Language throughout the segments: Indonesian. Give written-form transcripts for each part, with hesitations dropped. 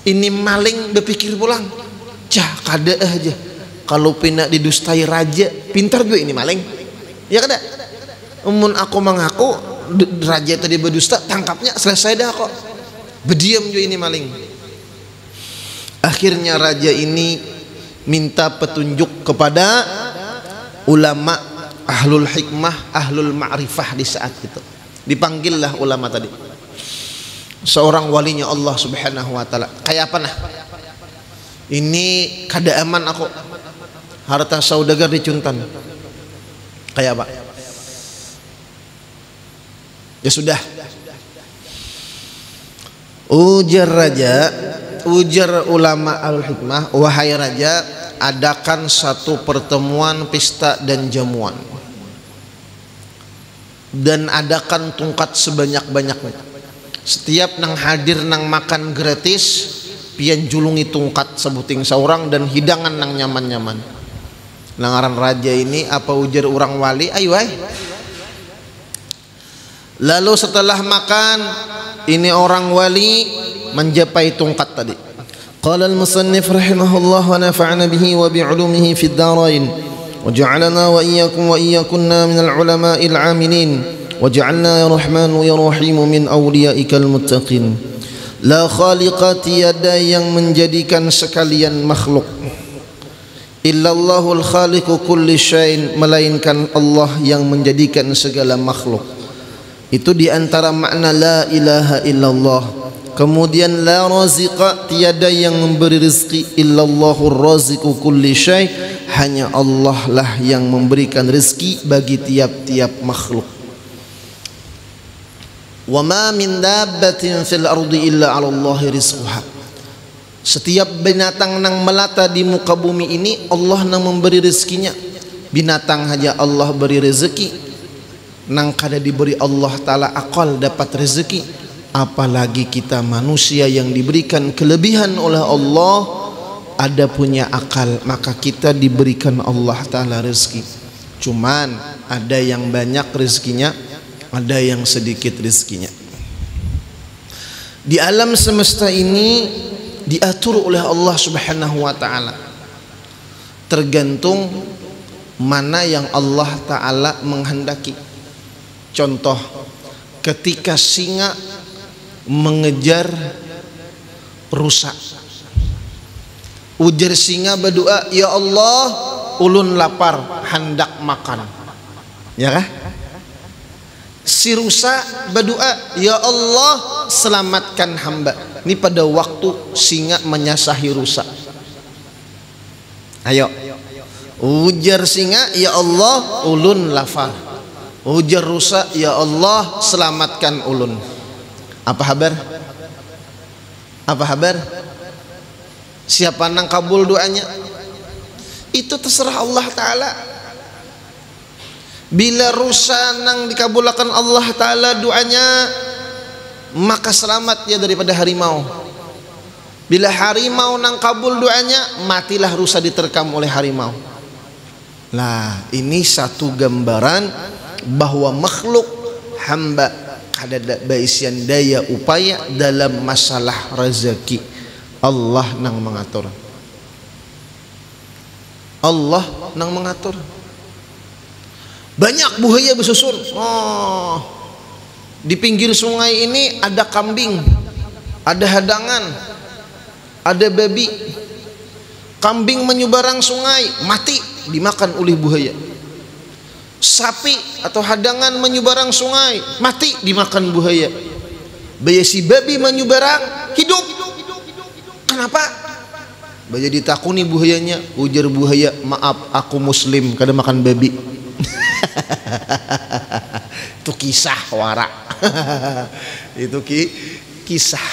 Ini maling berpikir pulang, cah kada aja kalau pina didustai raja, pintar gue ini maling, ya kada. Umun aku mengaku raja tadi berdusta, tangkapnya selesai dah kok. Berdiam juga ini maling. Akhirnya raja ini minta petunjuk kepada ulama ahlul hikmah, ahlul ma'rifah di saat itu. Dipanggillah ulama tadi. Seorang walinya Allah Subhanahu wa taala. Kayak apa nah? Ini kada aman aku. Harta saudagar dicuntan. Kayak apa? Ya sudah. Ujar raja, ujar ulama al-hikmah, wahai raja, adakan satu pertemuan pesta dan jamuan. Dan adakan tungkat sebanyak-banyaknya. Setiap nang hadir nang makan gratis, pian julungi tungkat sebuting seorang dan hidangan nang nyaman-nyaman. Langaran raja ini apa ujar orang wali, ayo ay. Lalu setelah makan, ini orang wali menjapai tungkat tadi. Qala al-musannif rahimahullah wa nafa'ana bihi wa bi'ulumihi fid darain wa ja'alana wa iyyakum wa iyyakunna minal ulama'il 'amilin wa ja'alna ya rahmanu ya rahimu min awliyaikal muttaqin. La khaliqa tiada yang menjadikan sekalian makhluk illallahul khaliqu kulli syai'in, melainkan Allah yang menjadikan segala makhluk. Itu diantara makna la ilaha illallah. Kemudian la raziqa, tiada yang memberi rezeki illallahur raziqu kulli syai', hanya Allah lah yang memberikan rezeki bagi tiap-tiap makhluk. Wa ma min dabbatin fil ardi illa 'ala Allahi rizquha. Setiap binatang nang melata di muka bumi ini Allah nang memberi rezekinya. Binatang saja Allah beri rezeki, nang kada diberi Allah taala akal dapat rezeki, apalagi kita manusia yang diberikan kelebihan oleh Allah, ada punya akal, maka kita diberikan Allah taala rezeki. Cuman ada yang banyak rezekinya, ada yang sedikit rezekinya. Di alam semesta ini diatur oleh Allah Subhanahu wa taala, tergantung mana yang Allah taala menghendaki. Contoh, ketika singa mengejar rusa, ujar singa berdoa, ya Allah ulun lapar hendak makan, ya kah? Si rusa berdoa, ya Allah selamatkan hamba. Ini pada waktu singa menyasahi rusa. Ayo, ujar singa, ya Allah ulun lapar. Ujar rusa, ya Allah selamatkan ulun. Apa kabar? Apa kabar? Siapa nang kabul doanya? Itu terserah Allah taala. Bila rusa nang dikabulkan Allah taala doanya, maka selamat ya daripada harimau. Bila harimau nang kabul doanya, matilah rusa diterkam oleh harimau. Lah, ini satu gambaran bahwa makhluk hamba kada baisian daya upaya dalam masalah rezeki. Allah nang mengatur. Allah nang mengatur. Banyak buaya bersusun. Oh, di pinggir sungai ini ada kambing, ada hadangan, ada babi. Kambing menyubarang sungai, mati dimakan oleh buaya. Sapi atau hadangan menyubarang sungai, mati dimakan buaya. Si babi menyubarang, hidup. Kenapa? Baya ditakuni buayanya, ujar buaya, maaf aku muslim, kada makan babi. Itu kisah warak. Itu kisah.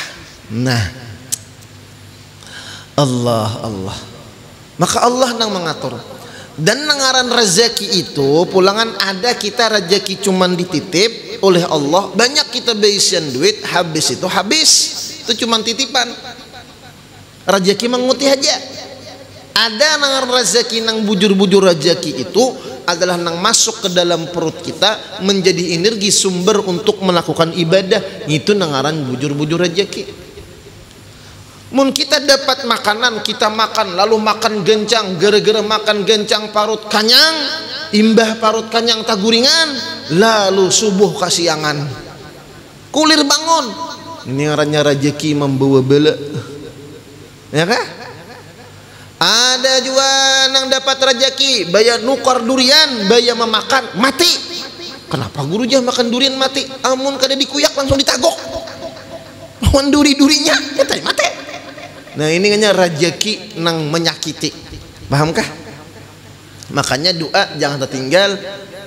Nah, Allah. Maka Allah nang mengatur. Dan nangaran rezeki itu pulangan ada kita rezeki cuman dititip oleh Allah, banyak kita beisian duit, habis itu habis. Itu cuman titipan. Rezeki menguti aja. Ada nangaran rezeki nang bujur-bujur rezeki itu adalah nang masuk ke dalam perut kita menjadi energi sumber untuk melakukan ibadah. Itu nangaran bujur-bujur rezeki. Mun kita dapat makanan, kita makan, lalu makan gencang, gara-gara makan gencang parut kanyang, imbah parut kanyang taguringan, lalu subuh kasiangan, kulir bangun. Ini ngarannya rezeki membawa bala, ya kah? Ada juga yang dapat rezeki, bayar nukar durian, bayar memakan, mati. Kenapa guru jah makan durian mati? Amun kada dikuyak langsung ditagok, lawan duri-durinya, katanya mati. Nah ini hanya rezeki nang menyakiti, pahamkah? Makanya doa jangan tertinggal.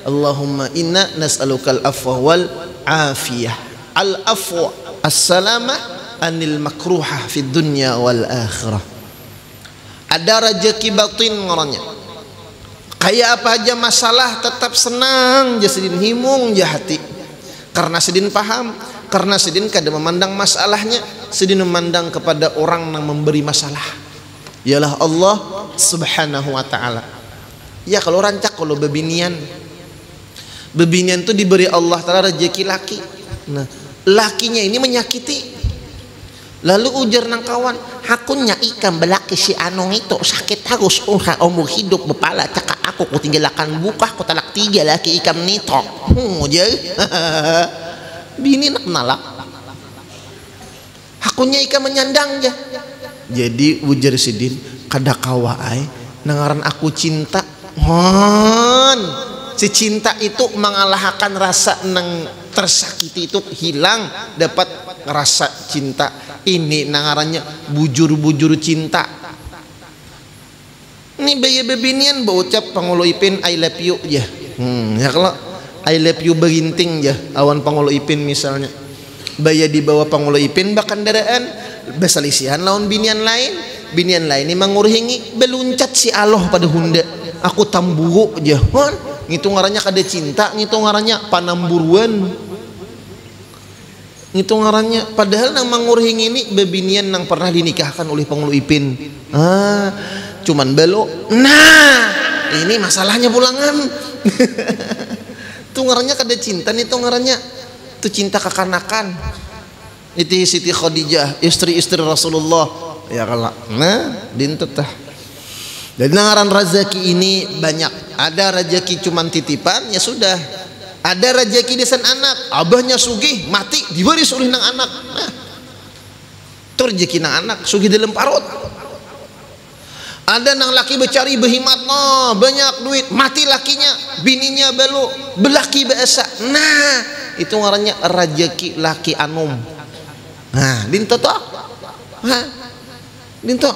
Allahumma inna nas'alukal afwa wal afiyah. Al afwa as-salamah anil makruhah fid dunya wal akhirah. Ada rezeki batin ngorangnya, kayak apa aja masalah tetap senang jasidin himung jahati, karena sedin paham, karena sedin kada memandang masalahnya, sedin memandang kepada orang yang memberi masalah, ialah Allah subhanahu wa ta'ala. Ya kalau rancak, kalau bebinian tuh diberi Allah ta'ala rezeki laki. Nah lakinya ini menyakiti, lalu ujar nang kawan, hakunnya ikan belaki si anong itu sakit harus umur hidup bepala cakap aku tinggalkan buka aku talak 3 laki ikan nito je bini nak nalak hakunnya ikan menyandang je. Jadi ujar sidin kada kawaai nangaran aku cinta hon, si cinta itu mengalahkan rasa nang tersakiti itu hilang, dapat rasa cinta. Ini nangarannya bujur-bujur cinta. Ini bayi bebinian berucap Pangulo Ipin I love you ya. Ya kalau I love you berinting ya awan Pangulo Ipin misalnya, bayi di bawah Pangulo Ipin bahkan daraan besalisihan lawan binian lain ini mangurhingi beluncat si Allah pada hunda aku tamburu aja hon, ngitu ngarannya kada cinta, ngitu ngarannya panamburuan, ngitu ngarannya. Padahal nang mangurhing ini bebinian nang pernah dinikahkan oleh Pangulo Ipin, cuman belo. Nah ini masalahnya pulangan. Itu ngarannya kada cinta, itu ngarannya itu cinta kekanakan. Itu Siti Khadijah, istri-istri Rasulullah ya kalau nah dintetah. Jadi ngaran rezeki ini banyak. Ada rezeki cuman titipan ya sudah, ada rezeki desan anak, abahnya sugih mati diberi oleh nang anak. Nah itu rezeki nang anak sugih dalam parut. Ada nang laki becari behimat no banyak duit mati lakinya, bininya belu belaki biasa. Nah itu ngarannya rezeki laki anum. Nah dinto toh, dinto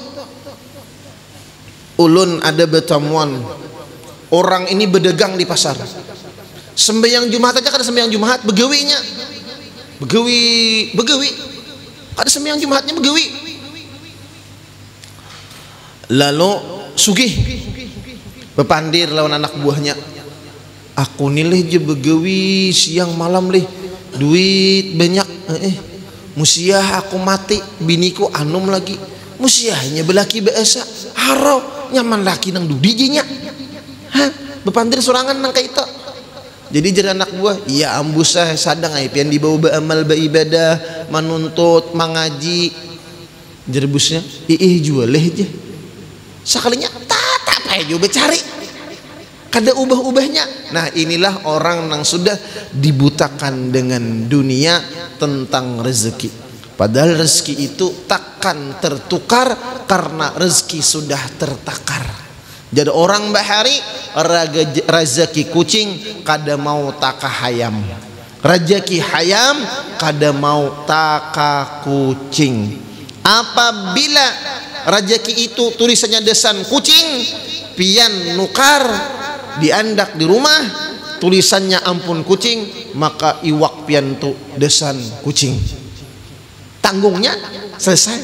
ulun ada bertemuan orang ini berdagang di pasar, sembahyang Jumat aja kada sembahyang Jumat begawinya begawi kada sembahyang Jumatnya begawi, lalu sugih bepandir lawan anak buahnya, aku nilai je begawi siang malam leh duit banyak musiah aku mati biniku anum lagi musiahnya belaki biasa haro nyaman laki nang dudijinya bepandir sorangan nang kaito. Jadi jadi anak buah iya ambusah sadang ai pian dibawa beramal beribadah menuntut mengaji jerbusnya jual leh je sekalinya tak payah juga cari kada ubah-ubahnya. Nah inilah orang yang sudah dibutakan dengan dunia tentang rezeki, padahal rezeki itu takkan tertukar karena rezeki sudah tertakar. Jadi orang bahari rezeki kucing kada mau taka hayam, rezeki hayam kada mau taka kucing. Apabila rezeki itu tulisannya desan kucing pian nukar diandak di rumah tulisannya ampun kucing, maka iwak pian tu desan kucing, tanggungnya selesai.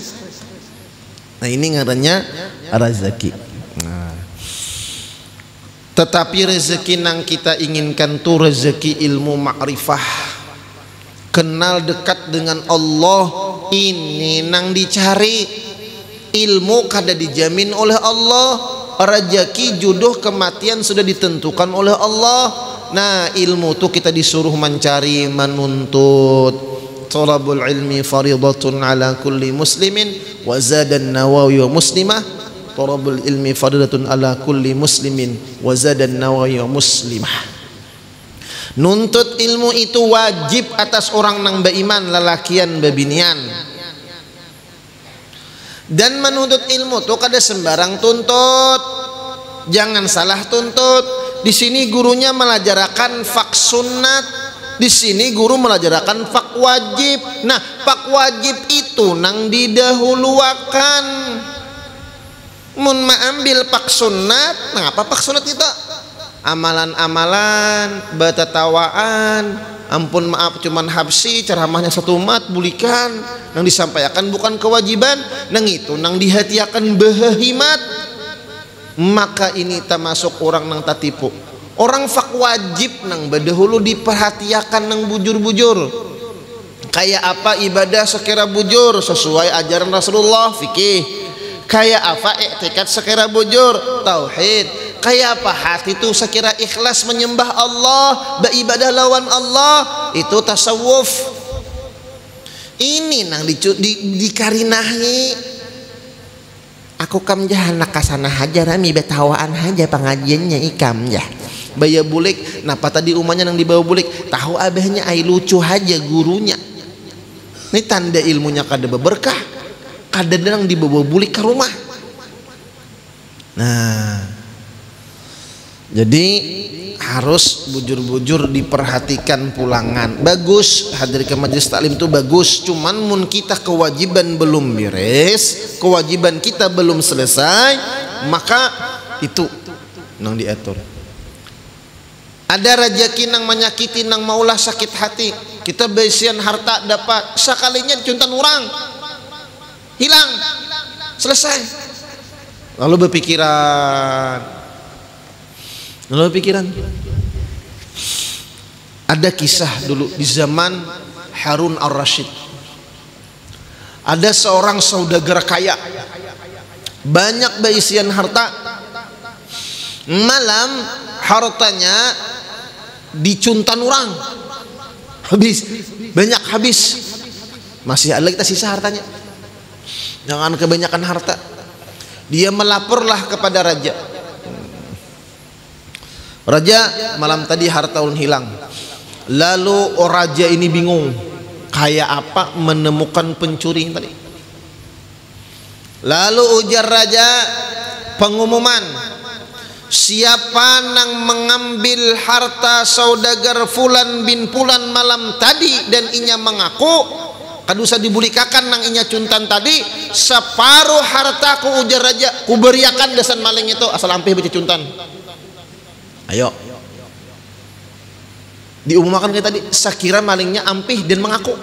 Nah ini ngarannya rezeki. Nah, tetapi rezeki nang kita inginkan tu rezeki ilmu ma'rifah, kenal dekat dengan Allah, ini nang dicari. Ilmu kada dijamin oleh Allah, rezeki jodoh kematian sudah ditentukan oleh Allah. Nah ilmu tuh kita disuruh mencari, menuntut, talabul ilmi faridatun ala kulli muslimin wa zada an-Nawawi wa muslimah talabul ilmi faridatun ala kulli muslimin wa zada an-Nawawi wa muslimah. Nuntut ilmu itu wajib atas orang nang beriman lalakian babinian. Dan menuntut ilmu tuh kada sembarang tuntut. Jangan salah tuntut. Di sini gurunya melajarakan fak sunnat, di sini guru melajarakan fak wajib. Nah, fak wajib itu nang didahuluakan. Mun ambil fak sunnat, nah apa fak sunnat itu? Amalan-amalan, batatawaan, ampun maaf cuman habsi, ceramahnya satu mat bulikan, nang disampaikan bukan kewajiban, nang itu nang dihatiakan bahahimat. Maka ini termasuk orang nang tatipu. Orang fak wajib nang badahulu diperhatiakan nang bujur-bujur. Kayak apa ibadah sekira bujur sesuai ajaran Rasulullah, fikih. Kayak apa i'tikad sekira bujur, tauhid. Kayak apa hati itu sekira ikhlas menyembah Allah, beribadah lawan Allah, itu tasawuf. Ini nang dikarinahi. Aku kam jahanak kasana haja rami betawaan haja pengajiannya ikam ya. Baya bulik, napa tadi umanya nang dibawa bulik? Tahu abahnya ai lucu haja gurunya. Ini tanda ilmunya kada berkah. Kada nang dibawa bulik ke rumah. Nah, jadi harus bujur-bujur diperhatikan pulangan. Bagus hadir ke majelis taklim itu bagus. Cuman mun kita kewajiban belum beres, kewajiban kita belum selesai, maka itu nang diatur. Ada rejeki nang menyakiti nang maulah sakit hati. Kita besian harta dapat sekalinya dicuntan orang hilang selesai. Lalu berpikiran ada kisah dulu di zaman Harun Ar-Rasyid. Ada seorang saudagar kaya, banyak berisian harta. Malam hartanya dicuntan orang, habis, banyak habis. Masih ada kita sisa hartanya. Jangan kebanyakan harta. Dia melaporlah kepada raja. Raja, malam tadi harta ulun hilang. Lalu raja ini bingung, kayak apa menemukan pencuri tadi. Lalu ujar raja, pengumuman, siapa nang mengambil harta saudagar Fulan bin Fulan malam tadi dan inya mengaku kadusa dibulikakan nang inya cuntan tadi, separuh hartaku ujar raja kuberiakan desan maling itu asal ampih baca cuntan. Ayo diumumkan kayak tadi, sakira malingnya ampih dan mengaku.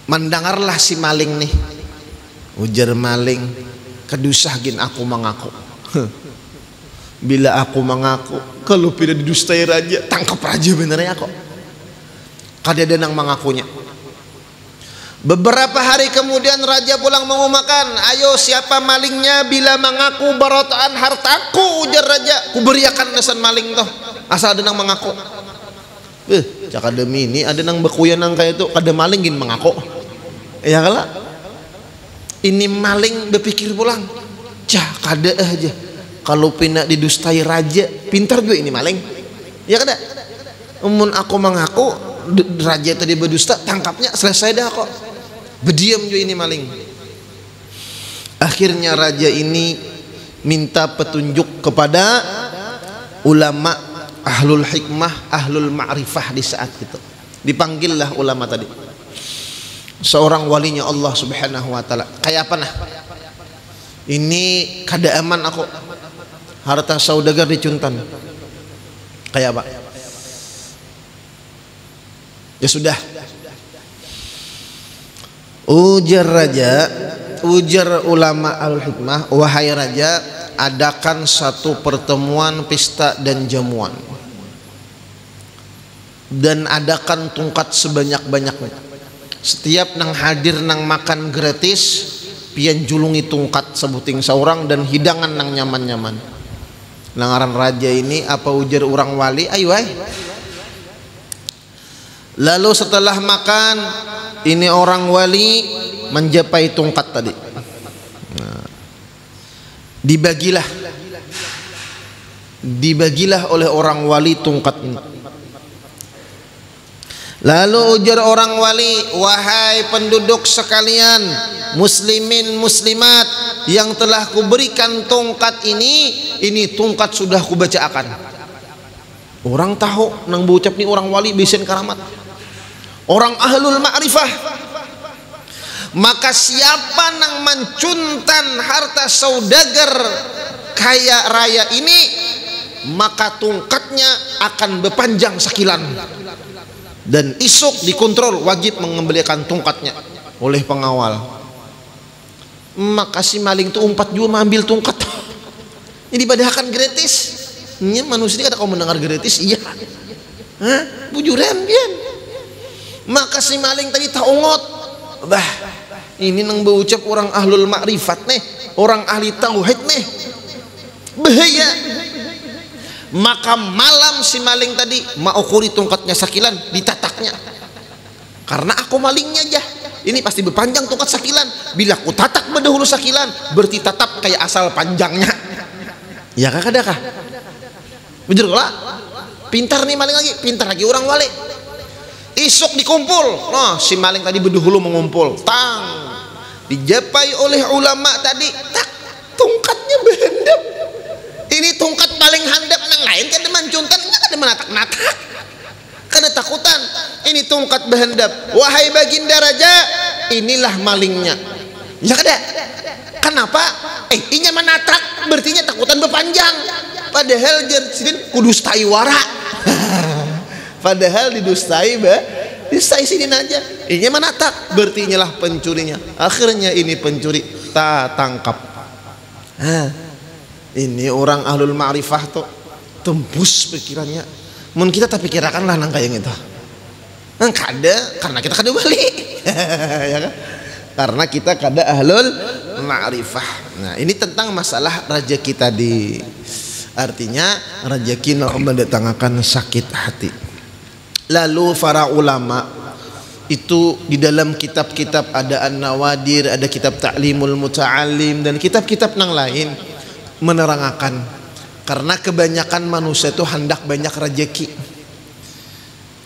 Mendengarlah si maling nih, ujar maling, kedusah gin aku mengaku. Bila aku mengaku, kalau tidak didustai raja, tangkap raja benernya kok. Kada ada nang mengakunya. Beberapa hari kemudian raja pulang mengumumkan, ayo siapa malingnya, bila mengaku barotaan hartaku, ujar raja, kuberiakan desan maling toh asal ada nang mengaku. Cak demi ini ada nang bekuyan nang kayak itu kada maling gin mengaku. Ya kala ini maling berpikir pulang, cak kada aja kalau pina didustai raja, pintar gue ini maling. Ya kada, umun aku mengaku raja tadi berdusta, tangkapnya selesai dah kok. Berdiam juga ini maling. Akhirnya raja ini minta petunjuk kepada ulama ahlul hikmah, ahlul ma'rifah di saat itu. Dipanggillah ulama tadi. Seorang walinya Allah Subhanahu wa taala. Kayak apa nah? Ini kada aman aku. Harta saudagar dicuntan. Kayak apa? Ya sudah. Ujar raja, ujar ulama al-hikmah, wahai raja, adakan satu pertemuan pesta dan jamuan, dan adakan tungkat sebanyak-banyaknya. Setiap nang hadir nang makan gratis, pian julungi tungkat sebuting seorang dan hidangan nang nyaman-nyaman. Langaran raja ini apa ujar orang wali, ayo ay Lalu setelah makan, ini orang wali menjapai tongkat tadi. Nah, dibagilah oleh orang wali tongkat ini. Lalu ujar orang wali, wahai penduduk sekalian, muslimin muslimat yang telah kuberikan tongkat ini tongkat sudah kubacakan. Orang tahu nang berucap ni orang wali bisen karamat, orang ahlul ma'rifah. Maka siapa nang mencuntan harta saudagar kaya raya ini, maka tongkatnya akan berpanjang sakilan. Dan isuk dikontrol, wajib mengembalikan tongkatnya oleh pengawal. Maka si maling tu umpat juga mengambil tongkat. Ini padahal gratis. Ini manusia ini kata kau mendengar gratis, iya. Hah? Bujuran pian. Maka si maling tadi taungot. Bah, ini nang berucap orang ahlul ma'rifat nih, orang ahli tauhid nih. Bahaya. Maka malam si maling tadi maukuri tongkatnya sakilan, ditataknya. Karena aku malingnya aja, ini pasti berpanjang tongkat sakilan. Bila ku tatak berdahulu sakilan, berarti tatap kayak asal panjangnya. Ya kakak kah? Bener lah. Pintar nih maling lagi, pintar lagi orang wali. Isuk dikumpul. Nah, si maling tadi berdahulu mengumpul. Tang, dijapai oleh ulama tadi. Tak, tongkatnya behendap. Ini tongkat paling handap nang lain kan mencuntan, enggak ada menatak-natak. Kada takutan. Ini tongkat behendap. Wahai baginda raja, inilah malingnya. Ya kada. Kenapa? Inya menatak, berarti takutan berpanjang. Padahal jadi kudustai wara. Padahal didustai distai sini aja. Inya menatak, berarti lah pencurinya. Akhirnya ini pencuri tak tangkap. Ini orang ahlul ma'rifah tuh tembus pikirannya. Mun kita tak pikirakan lah nang kayak gitu. Kada, karena kita kada balik. Ya kan? Karena kita kada ahlul ma'rifah. Nah, ini tentang masalah rezeki tadi. Artinya rezeki mendatangkan sakit hati. Lalu para ulama itu di dalam kitab-kitab ada An-Nawadir, ada kitab Ta'limul Muta'allim dan kitab-kitab nang lain menerangkan karena kebanyakan manusia itu hendak banyak rezeki.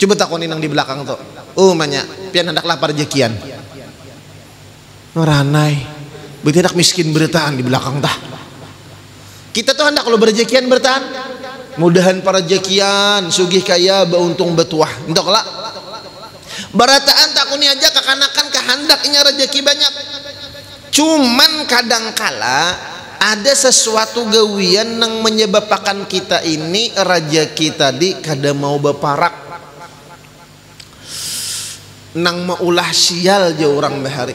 Coba takoni nang di belakang tuh. Banyak pian hendak lapar rezekian. Ranai. Berarti hendak miskin bertahan di belakang tah. Kita tuh hendak kalau berezekian bertahan. Mudahan para rezekian sugih kaya beuntung betuah. Entok lah. Barataan takuni aja kekanakan kehendaknya rezeki banyak. Cuman kadangkala ada sesuatu gawian yang menyebabkan kita ini rezeki tadi kada mau berparak nang maulah sial je orang bahari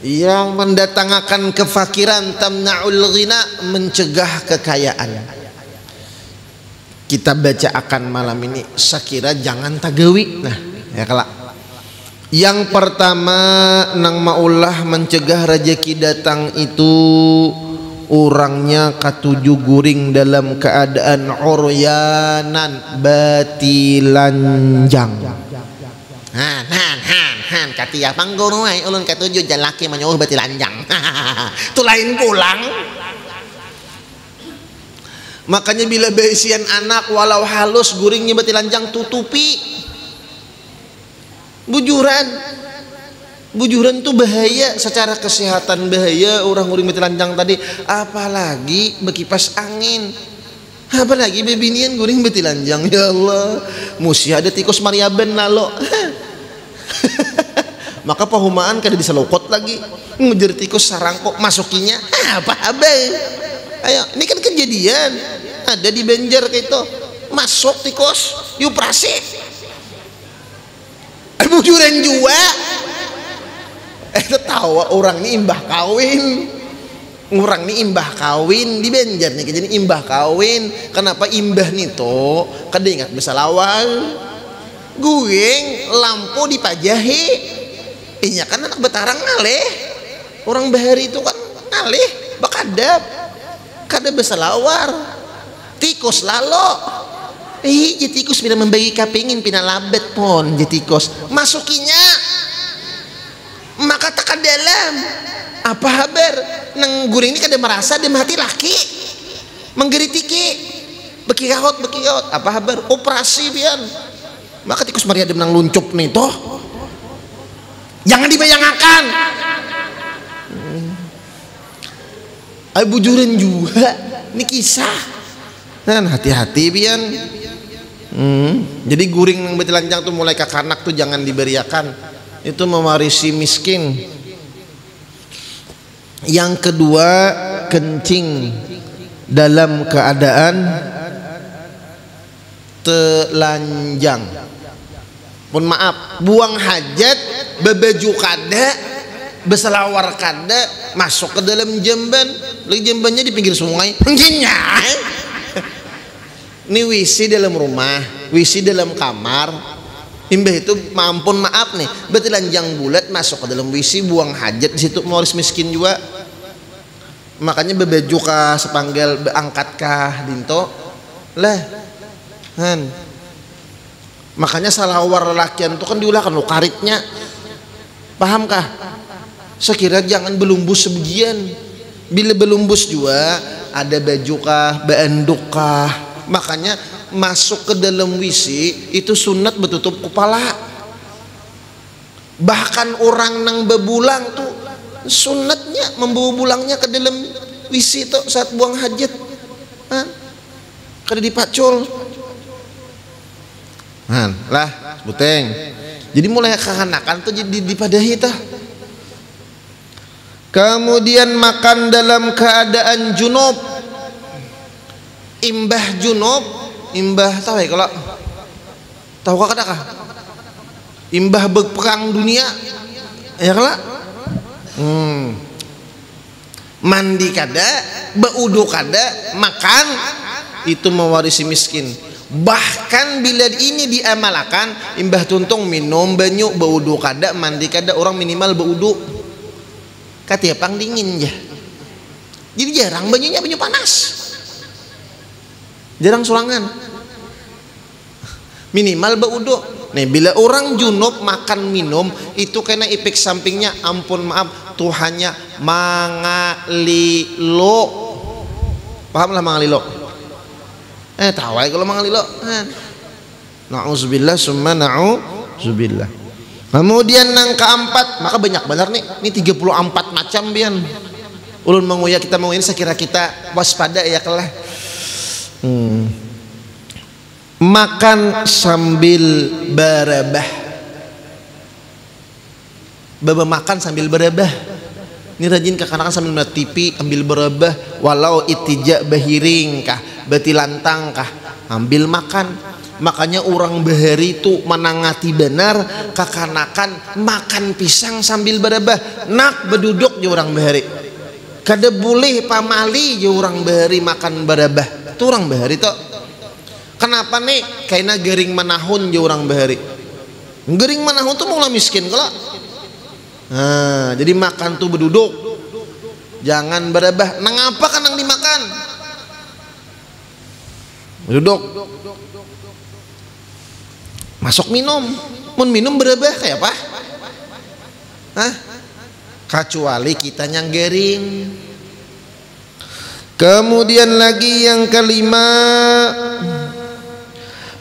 yang mendatangkan kefakiran, tamna'ul ghina, mencegah kekayaan. Kita baca akan malam ini sakira jangan tagawi. Nah ya kalak yang pertama nang maulah mencegah rezeki datang itu orangnya katuju guring dalam keadaan uryanan batilanjang. Han katia panggoro ai ulun katuju jalaki manyuh batilanjang. Tu lain pulang. Makanya bila beisian anak walau halus guringnya batilanjang tutupi. Bujuran itu bahaya secara kesehatan, bahaya orang uring betilanjang tadi, apalagi bekipas angin, apalagi bebinian guring betilanjang. Ya Allah, musia ada tikus mariaben nalo. Maka pahumaan kada bisa lokot lagi ngejar tikus sarangkok masukinya apa abai. Ayo, ini kan kejadian ada di Banjar kayak itu, masuk tikus dioperasi. Bujuran juga. Tawa orang ini imbah kawin, orang ini imbah kawin di Banjar nih, jadi imbah kawin. Kenapa imbah nih toh? Kada ingat besalawang, gueng lampu dipajahi. Inya kan anak betarang ngaleh, orang bahari itu kan ngaleh, bakadab, kada besalawar, tikus lalo. jetikus bila membagi kapingin pina labet pon jetikos masukinya maka tak dalam apa habar nang guring ini kada merasa dia mati laki menggeritiki bekiaut apa habar operasi bian maka tikus Maria dem nang luncup nih toh jangan dibayangkan ay bujuran juga ini kisah dan hati-hati bian jadi guring yang betilanjang tuh mulai kakanak tuh jangan diberiakan itu mewarisi miskin. Yang kedua kencing dalam keadaan telanjang pun maaf buang hajat bebaju kada beselawar kada masuk ke dalam jamban lagi jambannya di pinggir sungai ini WC dalam rumah WC dalam kamar imbah itu mampun maaf nih betilanjang bulat masuk ke dalam WC buang hajat di situ mewaris miskin juga makanya bebaju kah sepanggal beangkat kah dinto lah kan makanya salawar lelakian itu kan diulahkan lo karitnya paham kah sekira jangan belumbus sebagian bila belumbus juga ada baju kah beenduk kah makanya masuk ke dalam WC itu sunat betutup kepala bahkan orang nang bebulang tuh sunatnya membawa bulangnya ke dalam WC tuh saat buang hajat kada dipacul lah buteng jadi mulai kehanakan tuh jadi dipadahi tuh kemudian makan dalam keadaan junub imbah tahu ya kalau tahu kah kada kah imbah berperang dunia ya kalau mandi kada beudu kada makan itu mewarisi miskin bahkan bila ini diamalkan imbah tuntung minum banyu beudu kada mandi kada orang minimal beudu katiapang dingin ya jadi jarang banyunya banyu panas jarang sulangan minimal beudu nih bila orang junub makan minum itu kena efek sampingnya ampun maaf Tuhannya mangalilo paham lah mangalilo tahu aja kalau mangalilo na'udzubillah summa na'udzubillah kemudian yang keempat maka banyak benar nih ini 34 macam bian ulun menguya kita mau ini sekira kita waspada ya kelah makan sambil berabah makan sambil berabah ini rajin kakak sambil melihat TV ambil berabah walau itijak bahiring kah betilantang kah ambil makan makanya orang bahari itu menangati benar kakanakan makan pisang sambil berabah nak beduduk je orang bahari kada boleh pamali je orang bahari makan berabah itu orang bahari tuh kenapa nih karena gering manahun je orang bahari gering manahun tuh mulai miskin kalau jadi makan tuh berduduk jangan berabah nangapa kan yang dimakan berduduk masuk minum berabah kayak apa kecuali kita yang gering. Kemudian lagi yang kelima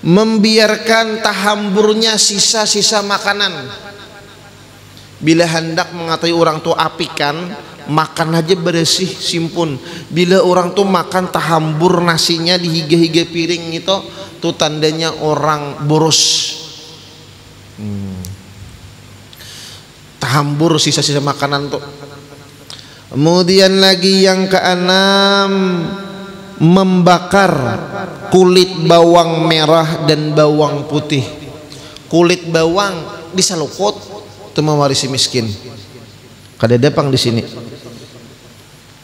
membiarkan tahamburnya sisa-sisa makanan bila hendak mengetahui orang tua apikan makan aja bersih simpun bila orang tuh makan tahambur nasinya di higa-higa piring itu tuh tandanya orang boros tahambur sisa-sisa makanan tuh. Kemudian lagi yang keenam membakar kulit bawang merah dan bawang putih. Kulit bawang disaluput itu mewarisi miskin. Kada dapang di sini.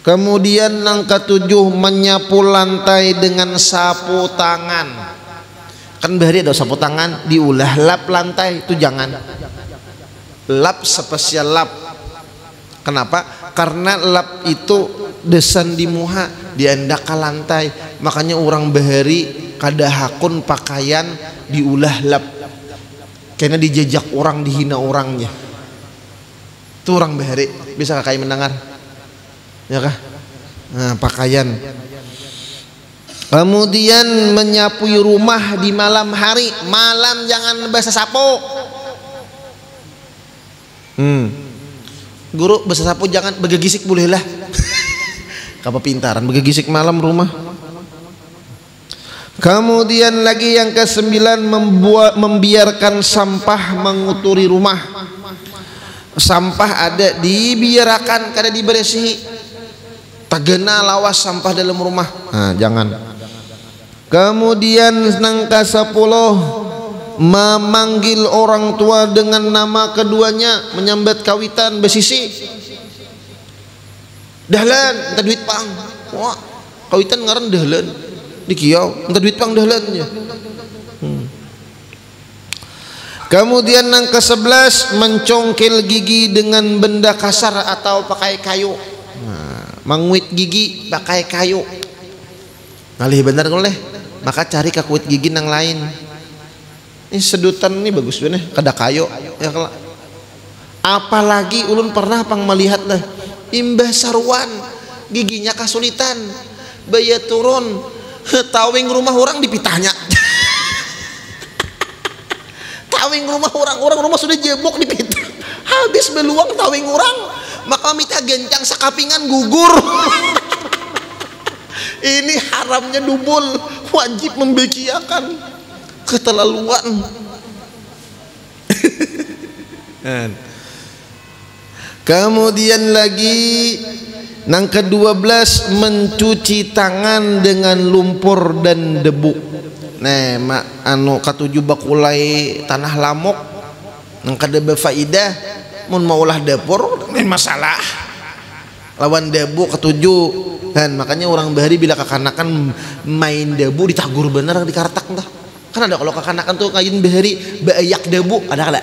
Kemudian yang ketujuh menyapu lantai dengan sapu tangan. Kan bahari ada sapu tangan diulah lap lantai itu jangan. Lap spesial lap. Kenapa? Karena lap itu desan di muha diandak ke lantai makanya orang bahari kada hakun pakaian diulah lap karena dijejak orang, dihina orangnya. Itu orang bahari bisa kakak mendengar ya kah? Nah, pakaian. Kemudian menyapu rumah di malam hari. Malam jangan basah sapu. Guru basah sapu jangan, begegisik boleh lah. Kapintaran begegisik malam rumah. Kemudian lagi yang ke-9, membiarkan sampah menguturi rumah. Sampah ada dibiarkan, kada diberesihi. Tagana lawas sampah dalam rumah. Nah, jangan. Kemudian nang ke-10, memanggil orang tua dengan nama keduanya, menyambat kawitan besisi. Dahlan, minta duit pang. Wah, kawitan ngaran dahlan. Di kiau, minta duit pang dahlannya. Kemudian yang ke-11, mencongkel gigi dengan benda kasar atau pakai kayu. Menguit gigi pakai kayu. Ngalih bener boleh, maka cari kakuit gigi yang lain. Ini sedutan ini bagus bener, kada kayu. Ya kalau apalagi ulun pernah pang melihat lah, imbah sarwan giginya kasulitan, baya turun, tawing rumah orang dipitanya. Tawing rumah orang rumah sudah jebok dipitah, habis beluang tawing orang, maka minta gencang sakapingan gugur. Ini haramnya dubul, wajib membekiakan, keterlaluan. Kemudian lagi yang ke-12, mencuci tangan dengan lumpur dan debu. Nah, anu katujuh bakulai tanah lamok yang kada berfaedah, mun mau ulah dapur main masalah lawan debu ketujuh kan. Makanya orang bahari bila kekanakan main debu ditagur bener di kartak entah. Kan ada kalau kekanakan tuh kain bahari bayak debu ada kada?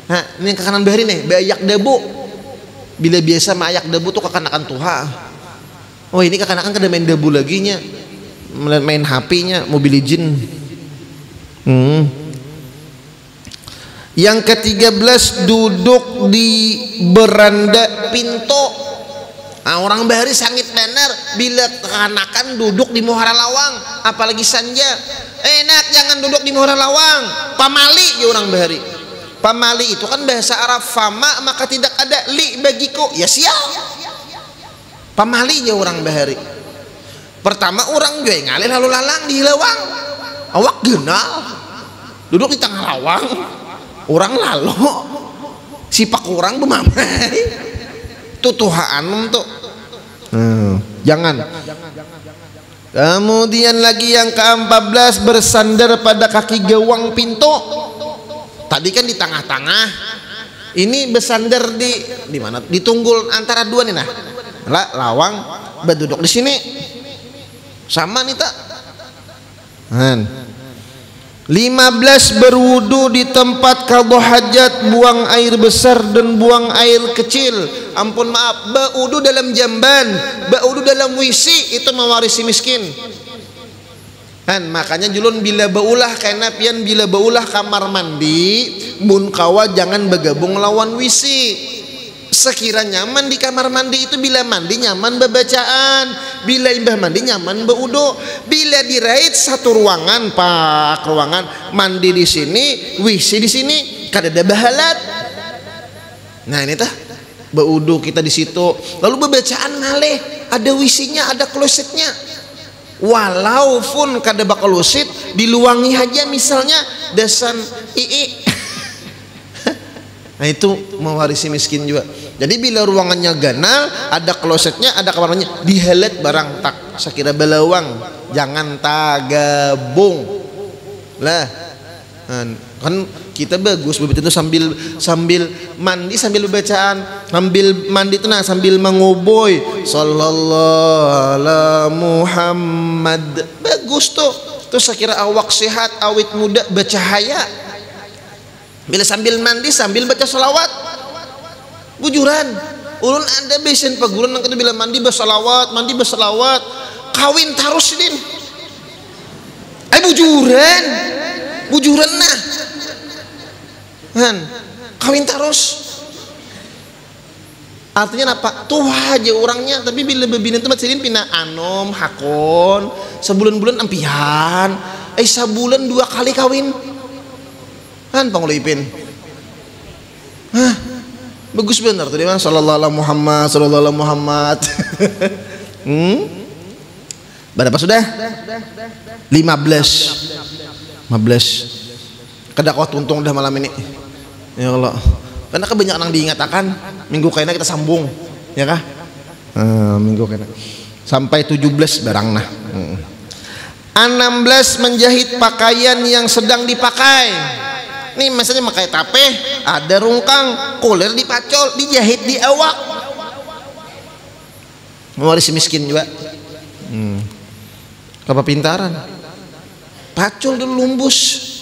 Nah, ini kekanan bahari nih bayak debu. Bila biasa mayak debu tuh kekanakan tuha. Oh, ini kekanakan kada main debu lagi nya. Main HP-nya Mobile Legends. Yang ke-13, duduk di beranda pintu. Nah, orang bahari sangit bener bila kekanakan duduk di muara lawang, apalagi sanja. Enak jangan duduk di muara lawang. Pamali ya orang bahari. Pamali itu kan bahasa Arab, fama maka tidak ada li bagiku. Ya siap. Pamali ya orang bahari. Pertama orang juga ngalih lalu lalang di lawang, awak genal duduk di tengah lawang, orang lalu sipak orang bemamai tutuhaan tuh. Jangan. Kemudian lagi yang ke-14, bersandar pada kaki gawang pintu. Tadi kan di tengah-tengah, ini bersandar di mana? Di tunggul antara dua nih nah. Lawang berduduk di sini. Sama nih tak. 15, berwudu di tempat qadha hajat, buang air besar dan buang air kecil. Ampun maaf, baudu dalam jamban, baudu dalam WC itu mewarisi miskin. Kan makanya julun bila baulah karena pian bila baulah kamar mandi, mun kawa jangan bergabung lawan WC. Sekira nyaman di kamar mandi itu bila mandi nyaman bebacaan, bila imbah mandi nyaman beudo. Bila dirait satu ruangan, pak ruangan mandi di sini, WC di sini, kada ada bahalat. Nah ini tah beudo kita di situ. Lalu bebacaan ngaleh, ada WC-nya, ada klosetnya. Walaupun kada bakal kloset, diluangi aja misalnya dasan ii. Nah itu mewarisi miskin juga. Jadi bila ruangannya ganal, ada klosetnya, ada kamarnya, dihelet barang tak sakira belawang, jangan tagabung lah. Kan kita bagus begitu sambil mandi sambil bacaan, sambil mandi itu nah sambil menguboy sallallahu ala Muhammad, bagus tuh. Terus sakira awak sehat, awit muda, bercahaya. Bila sambil mandi sambil baca salawat, bujuran ulun ada besen paguran nang bila mandi bersalawat, kawin tarus din. bujuran nah kan kawin terus. Artinya apa? Tua aja orangnya, tapi bila bebina itu macam pina anom hakon sebulan-bulan empihan, sebulan 2 kali kawin kan pangulipin. Hah, bagus bener tadi mah sallallahu alaihi Muhammad. Berapa sudah? 15. Kedakwah tuntung dah malam ini. Ya Allah. Karena kebanyakan yang diingatkan minggu kayaknya kita sambung ya kah minggu kayaknya sampai 17 barang nah 16 menjahit pakaian yang sedang dipakai. Nih misalnya pakai tape ada rungkang kulir dipacol dijahit di awak mau si miskin juga kepintaran pacol dulu lumbus.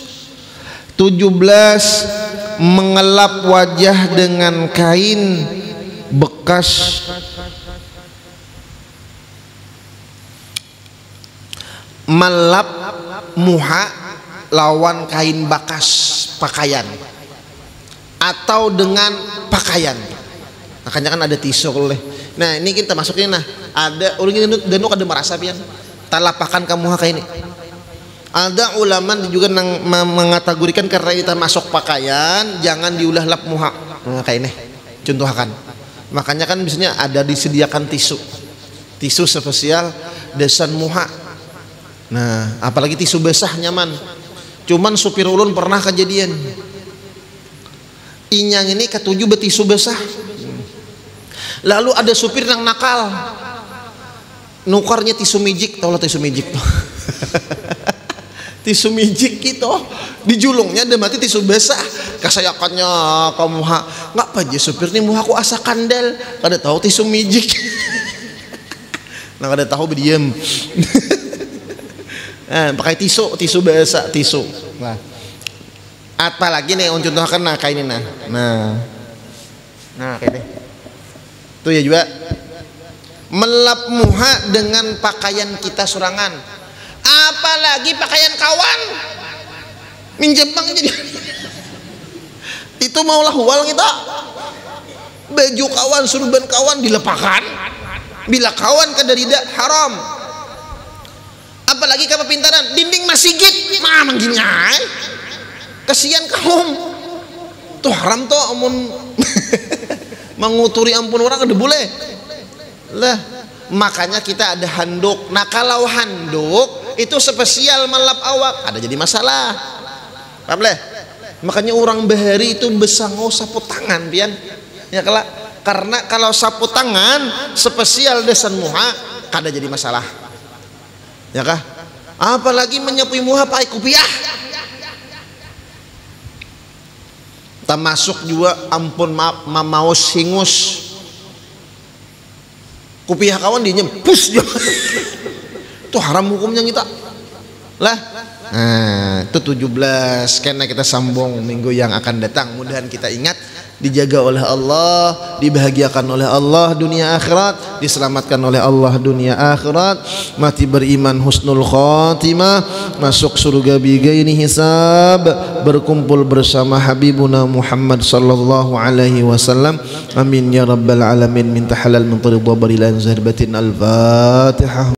17 mengelap wajah dengan kain bekas melap muha lawan kain bekas pakaian atau dengan pakaian. Makanya kan ada tisu oleh. Nah ini kita masukin nah ada orang ini dan ada merasa pian talapakan kamu kain ini. Ada ulama juga mengategorikan karena kita masuk pakaian jangan diulah lap muha kayak ini contohkan. Makanya kan biasanya ada disediakan tisu spesial desain muha. Nah apalagi tisu basah nyaman. Cuman supir ulun pernah kejadian inyang ini ketujuh betisu basah. Lalu ada supir yang nakal nukarnya tisu mijik, tau lah tisu mijik tuh. Tisu mijik gitu dijulungnya ada mati tisu basah kasayakannya kamu nggak aja supir nih muha aku asa kandel kada tahu tisu mijik. Nah kada tahu berdiam. Pakai tisu basah tisu. Nah apalagi nih untuk contohkan nah kayak ini nah kayak ini tuh ya juga melap muha dengan pakaian kita surangan. Apalagi pakaian kawan minjem bang jadi itu maulah hual kita baju kawan surban kawan dilepakan bila kawan kadarida haram. Apalagi kepintaran dinding masigit mah mangginya kasihan kaum tuh haram tuh amun menguturi ampun orang ada boleh lah. Makanya kita ada handuk. Nah kalau handuk itu spesial melap awak ada jadi masalah paham leh. Makanya orang bahari itu besango sapu tangan pian ya karena kalau sapu tangan spesial desan muha kada jadi masalah ya kah. Apalagi menyapu muha pakai kupiah termasuk juga ampun mau singus kupiah kawan dinyempus itu haram hukumnya kita lah. Nah itu 17 karena kita sambung minggu yang akan datang. Mudahan kita ingat dijaga oleh Allah, dibahagiakan oleh Allah dunia akhirat, diselamatkan oleh Allah dunia akhirat, mati beriman husnul khatimah, masuk surga bigaini hisab, berkumpul bersama Habibuna Muhammad sallallahu alaihi wasallam. Amin ya rabbal alamin. Minta halal min tariq wa barilan zahir batin. Al-Fatihah.